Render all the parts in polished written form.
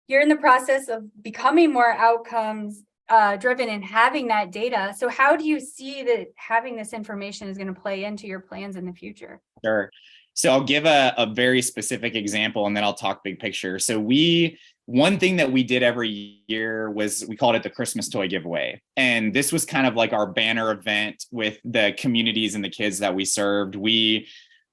you're in the process of becoming more outcomes driven and having that data. So how do you see that having this information is going to play into your plans in the future? Sure. So I'll give a very specific example and then I'll talk big picture. So one thing that we did every year was we called it the Christmas toy giveaway. And this was kind of like our banner event with the communities and the kids that we served. We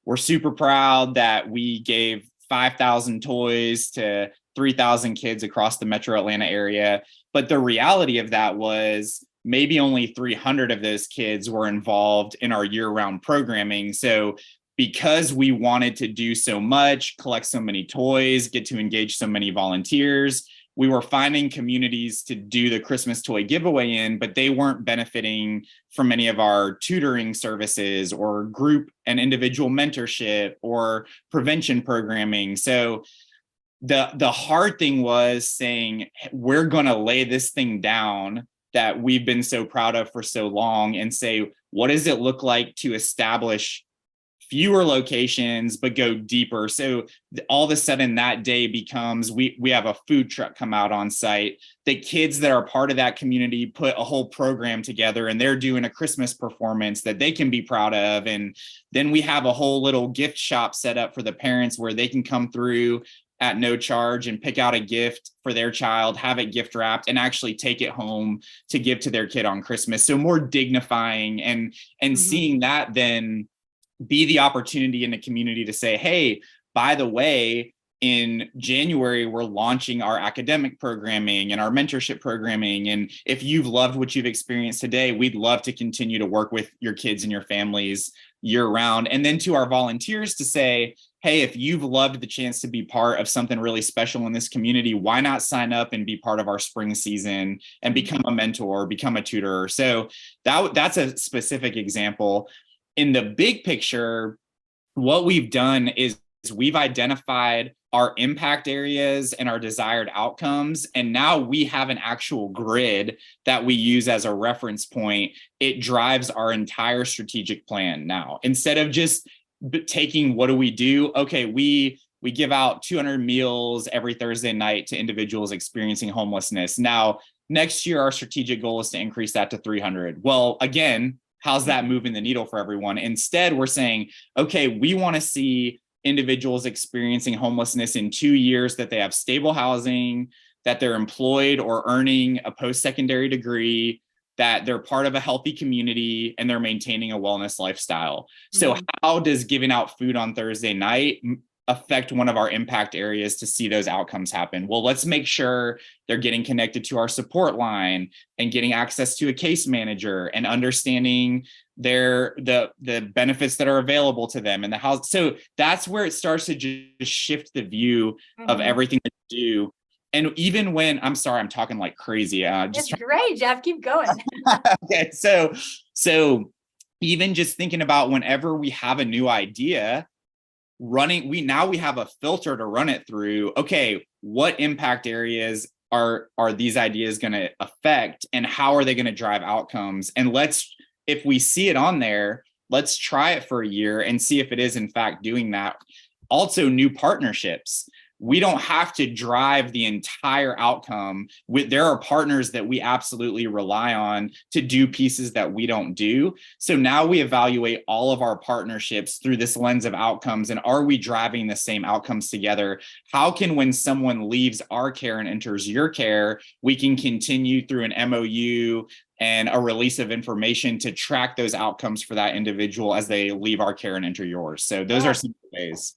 were super proud that we gave 5,000 toys to 3,000 kids across the metro Atlanta area. But the reality of that was maybe only 300 of those kids were involved in our year-round programming. So because we wanted to do so much, collect so many toys, get to engage so many volunteers, we were finding communities to do the Christmas toy giveaway in, but they weren't benefiting from any of our tutoring services or group and individual mentorship or prevention programming. So the hard thing was saying, we're going to lay this thing down that we've been so proud of for so long and say, what does it look like to establish fewer locations, but go deeper? So all of a sudden that day becomes, we have a food truck come out on site. The kids that are part of that community put a whole program together and they're doing a Christmas performance that they can be proud of. And then we have a whole little gift shop set up for the parents where they can come through at no charge and pick out a gift for their child, have it gift wrapped, and actually take it home to give to their kid on Christmas. So more dignifying and seeing that then be the opportunity in the community to say, hey, by the way, in January, we're launching our academic programming and our mentorship programming. And if you've loved what you've experienced today, we'd love to continue to work with your kids and your families year round. And then to our volunteers to say, hey, if you've loved the chance to be part of something really special in this community, why not sign up and be part of our spring season and become a mentor, become a tutor? So that's a specific example. In the big picture, what we've done is we've identified our impact areas and our desired outcomes. And now we have an actual grid that we use as a reference point. It drives our entire strategic plan now. Instead of just taking, what do we do? Okay, we give out 200 meals every Thursday night to individuals experiencing homelessness. Now, next year, our strategic goal is to increase that to 300. Well, again, how's that moving the needle for everyone? Instead, we're saying, okay, we want to see individuals experiencing homelessness in 2 years that they have stable housing, that they're employed or earning a post-secondary degree, that they're part of a healthy community, and they're maintaining a wellness lifestyle. So how does giving out food on Thursday night affect one of our impact areas to see those outcomes happen? Well, let's make sure they're getting connected to our support line and getting access to a case manager and understanding the benefits that are available to them and the house. So that's where it starts to just shift the view of everything that you do. And even when, I'm sorry, I'm talking like crazy. It's great, Jeff, keep going. Okay, so even just thinking about whenever we have a new idea, we have a filter to run it through. Okay, what impact areas are these ideas going to affect, and how are they going to drive outcomes? And if we see it on there, let's try it for a year and see if it is in fact doing that. Also, new partnerships. We don't have to drive the entire outcome. There are partners that we absolutely rely on to do pieces that we don't do. So now we evaluate all of our partnerships through this lens of outcomes. And are we driving the same outcomes together? How can, when someone leaves our care and enters your care, we can continue through an MOU and a release of information to track those outcomes for that individual as they leave our care and enter yours? So those are some ways.